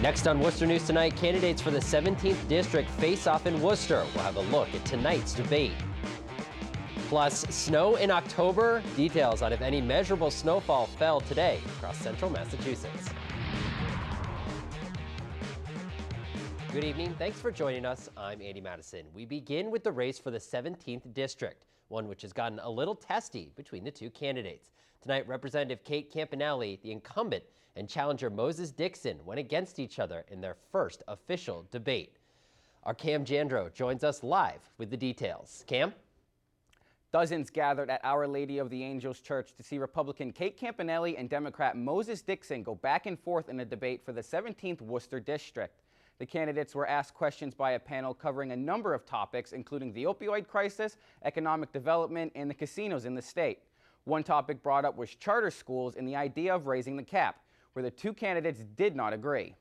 Next on Worcester News Tonight, candidates for the 17th District face off in Worcester. We'll have a look at tonight's debate. Plus, snow in October. Details on if any measurable snowfall fell today across central Massachusetts. Good evening. Thanks for joining us. I'm Andy Madison. We begin with the race for the 17th District, one which has gotten a little testy between the two candidates. Tonight, Representative Kate Campanale, the incumbent, and challenger Moses Dixon went against each other in their first official debate. Our Cam Jandro joins us live with the details. Cam? Dozens gathered at Our Lady of the Angels Church to see Republican Kate Campanale and Democrat Moses Dixon go back and forth in a debate for the 17th Worcester District. The candidates were asked questions by a panel covering a number of topics, including the opioid crisis, economic development, and the casinos in the state. One topic brought up was charter schools and the idea of raising the cap, where the two candidates did not agree.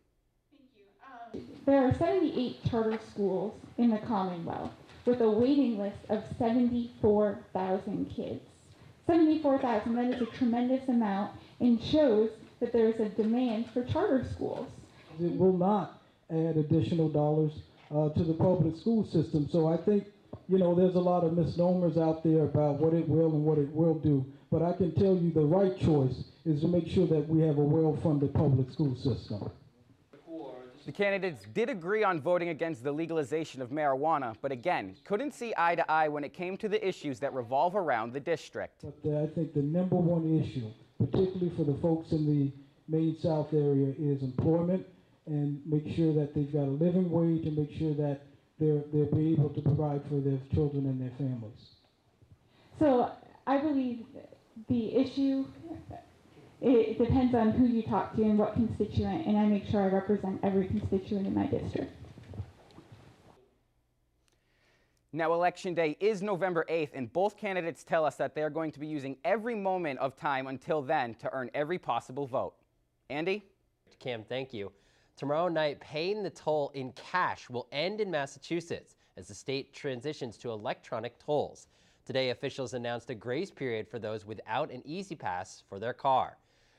Thank you. There are 78 charter schools in the Commonwealth with a waiting list of 74,000 kids. 74,000, that is a tremendous amount, and shows that there is a demand for charter schools. It will not add additional dollars to the public school system. So I think, there's a lot of misnomers out there about what it will and what it will do. But I can tell you the right choice is to make sure that we have a well-funded public school system. The candidates did agree on voting against the legalization of marijuana, but again, couldn't see eye to eye when it came to the issues that revolve around the district. But I think the number one issue, particularly for the folks in the Main South area, is employment, and make sure that they've got a living wage and make sure that they'll be able to provide for their children and their families. So I believe the issue, it depends on who you talk to and what constituent, and I make sure I represent every constituent in my district. Now, Election Day is November 8th, and both candidates tell us that they are going to be using every moment of time until then to earn every possible vote. Andy? Cam, thank you. Tomorrow night, paying the toll in cash will end in Massachusetts as the state transitions to electronic tolls. Today, officials announced a grace period for those without an Easy Pass for their car.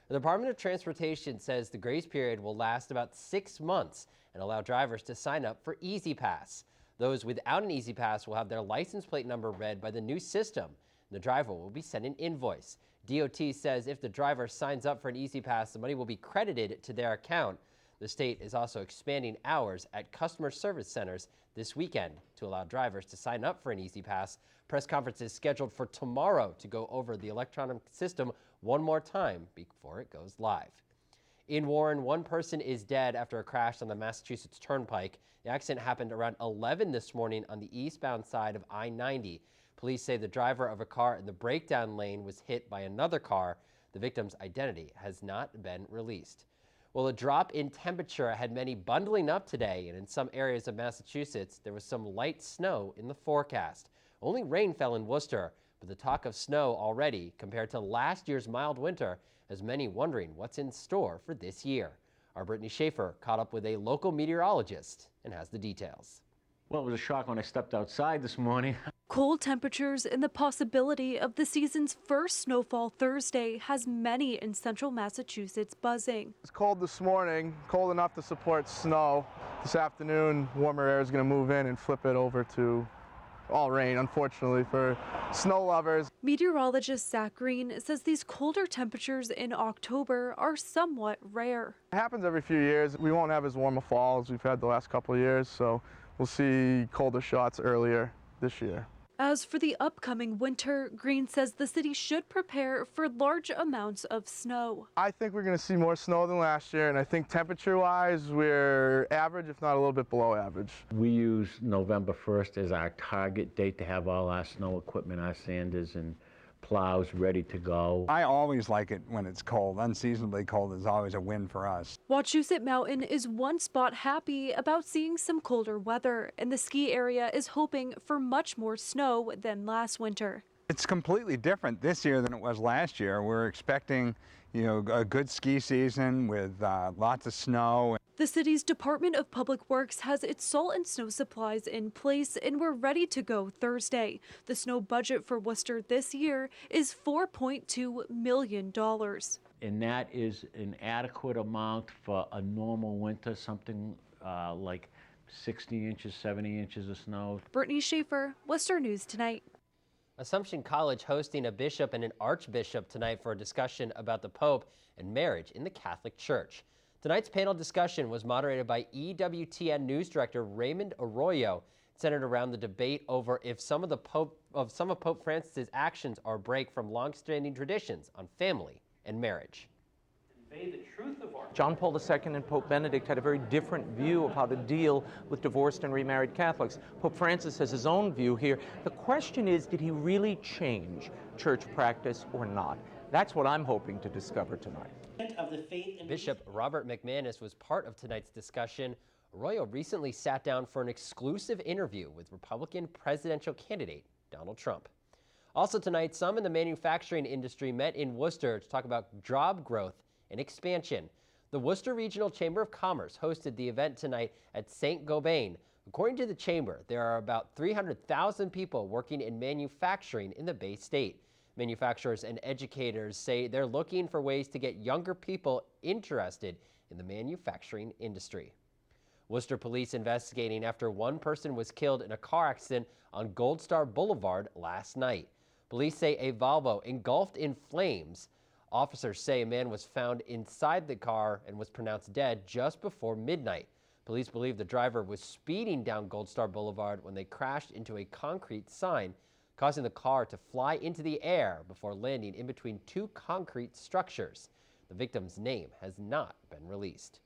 The Department of Transportation says the grace period will last about 6 months and allow drivers to sign up for Easy Pass. Those without an Easy Pass will have their license plate number read by the new system. The driver will be sent an invoice. DOT says if the driver signs up for an Easy Pass, the money will be credited to their account. The state is also expanding hours at customer service centers this weekend to allow drivers to sign up for an Easy Pass. Press conference is scheduled for tomorrow to go over the electronic system one more time before it goes live. In Warren, one person is dead after a crash on the Massachusetts Turnpike. The accident happened around 11 this morning on the eastbound side of I-90. Police say the driver of a car in the breakdown lane was hit by another car. The victim's identity has not been released. Well, a drop in temperature had many bundling up today, and in some areas of Massachusetts, there was some light snow in the forecast. Only rain fell in Worcester, but the talk of snow already compared to last year's mild winter has many wondering what's in store for this year. Our Brittany Schaefer caught up with a local meteorologist and has the details. Well, it was a shock when I stepped outside this morning. Cold temperatures and the possibility of the season's first snowfall Thursday has many in central Massachusetts buzzing. It's cold this morning, cold enough to support snow. This afternoon, warmer air is going to move in and flip it over to all rain, unfortunately, for snow lovers. Meteorologist Zach Green says these colder temperatures in October are somewhat rare. It happens every few years. We won't have as warm a fall as we've had the last couple of years, so we'll see colder shots earlier this year. As for the upcoming winter, Green says the city should prepare for large amounts of snow. I think we're going to see more snow than last year, and I think temperature-wise, we're average, if not a little bit below average. We use November 1st as our target date to have all our snow equipment, our sanders and plows ready to go. I always like it when it's cold. Unseasonably cold is always a win for us. Wachusett Mountain is one spot happy about seeing some colder weather, and the ski area is hoping for much more snow than last winter. It's completely different this year than it was last year. We're expecting, a good ski season with lots of snow. The city's Department of Public Works has its salt and snow supplies in place and we're ready to go Thursday. The snow budget for Worcester this year is $4.2 million. And that is an adequate amount for a normal winter, something like 60 inches, 70 inches of snow. Brittany Schaefer, Worcester News Tonight. Assumption College hosting a bishop and an archbishop tonight for a discussion about the Pope and marriage in the Catholic Church. Tonight's panel discussion was moderated by EWTN News Director Raymond Arroyo. It centered around the debate over if some of Pope Francis's actions are a break from long-standing traditions on family and marriage. John Paul II and Pope Benedict had a very different view of how to deal with divorced and remarried Catholics. Pope Francis has his own view here. The question is, did he really change church practice or not? That's what I'm hoping to discover tonight. Bishop Robert McManus was part of tonight's discussion. Arroyo recently sat down for an exclusive interview with Republican presidential candidate Donald Trump. Also tonight, some in the manufacturing industry met in Worcester to talk about job growth and expansion. The Worcester Regional Chamber of Commerce hosted the event tonight at St. Gobain. According to the chamber, there are about 300,000 people working in manufacturing in the Bay State. Manufacturers and educators say they're looking for ways to get younger people interested in the manufacturing industry. Worcester police investigating after one person was killed in a car accident on Gold Star Boulevard last night. Police say a Volvo engulfed in flames. Officers say a man was found inside the car and was pronounced dead just before midnight. Police believe the driver was speeding down Gold Star Boulevard when they crashed into a concrete sign, causing the car to fly into the air before landing in between two concrete structures. The victim's name has not been released.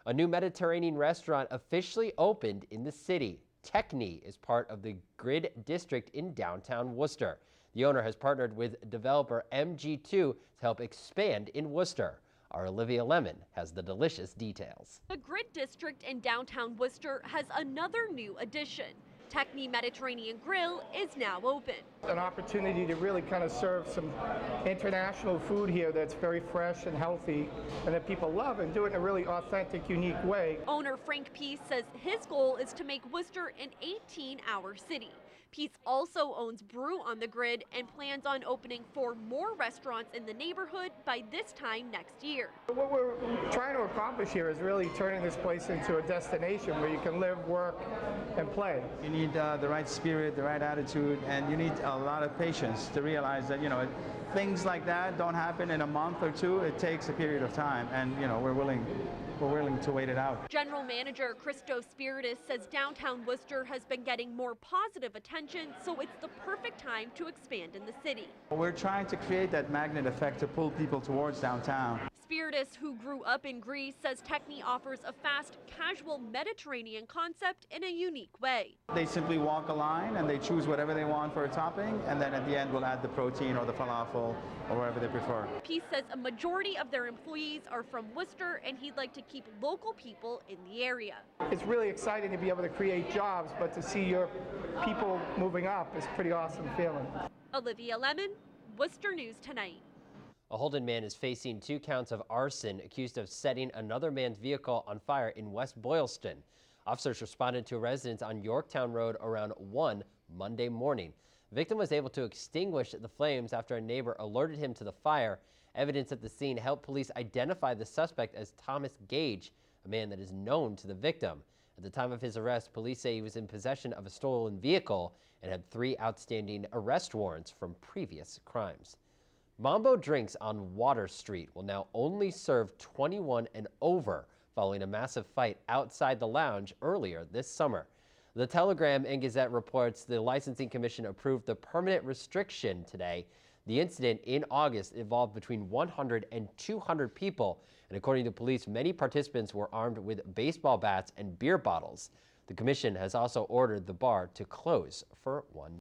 A new Mediterranean restaurant officially opened in the city. Tenchi is part of the Grid District in downtown Worcester. The owner has partnered with developer MG2 to help expand in Worcester. Our Olivia Lemon has the delicious details. The Grid District in downtown Worcester has another new addition. Tenchi Mediterranean Grill is now open. An opportunity to really kind of serve some international food here that's very fresh and healthy and that people love, and do it in a really authentic, unique way. Owner Frank Peace says his goal is to make Worcester an 18-hour city. Peace also owns Brew on the Grid and plans on opening 4 more restaurants in the neighborhood by this time next year. What we're trying to accomplish here is really turning this place into a destination where you can live, work, and play. You need the right spirit, the right attitude, and you need a lot of patience to realize that, things like that don't happen in a month or two. It takes a period of time, and, we're willing to wait it out. General Manager Christo Spiritus says downtown Worcester has been getting more positive attention, so it's the perfect time to expand in the city. We're trying to create that magnet effect to pull people towards downtown. Spiritus, who grew up in Greece, says Tenchi offers a fast, casual Mediterranean concept in a unique way. They simply walk a line and they choose whatever they want for a topping, and then at the end we'll add the protein or the falafel or whatever they prefer. Peace says a majority of their employees are from Worcester and he'd like to keep local people in the area. It's really exciting to be able to create jobs, but to see your people moving up is a pretty awesome feeling. Olivia Lemon, Worcester News Tonight. A Holden man is facing 2 counts of arson, accused of setting another man's vehicle on fire in West Boylston. Officers responded to a residence on Yorktown Road around 1 Monday morning. The victim was able to extinguish the flames after a neighbor alerted him to the fire. Evidence at the scene helped police identify the suspect as Thomas Gage, a man that is known to the victim. At the time of his arrest, police say he was in possession of a stolen vehicle and had 3 outstanding arrest warrants from previous crimes. Mambo drinks on Water Street will now only serve 21 and over, following a massive fight outside the lounge earlier this summer. The Telegram and Gazette reports the Licensing Commission approved the permanent restriction today. The incident in August involved between 100 and 200 people, and according to police, many participants were armed with baseball bats and beer bottles. The commission has also ordered the bar to close for 1 day.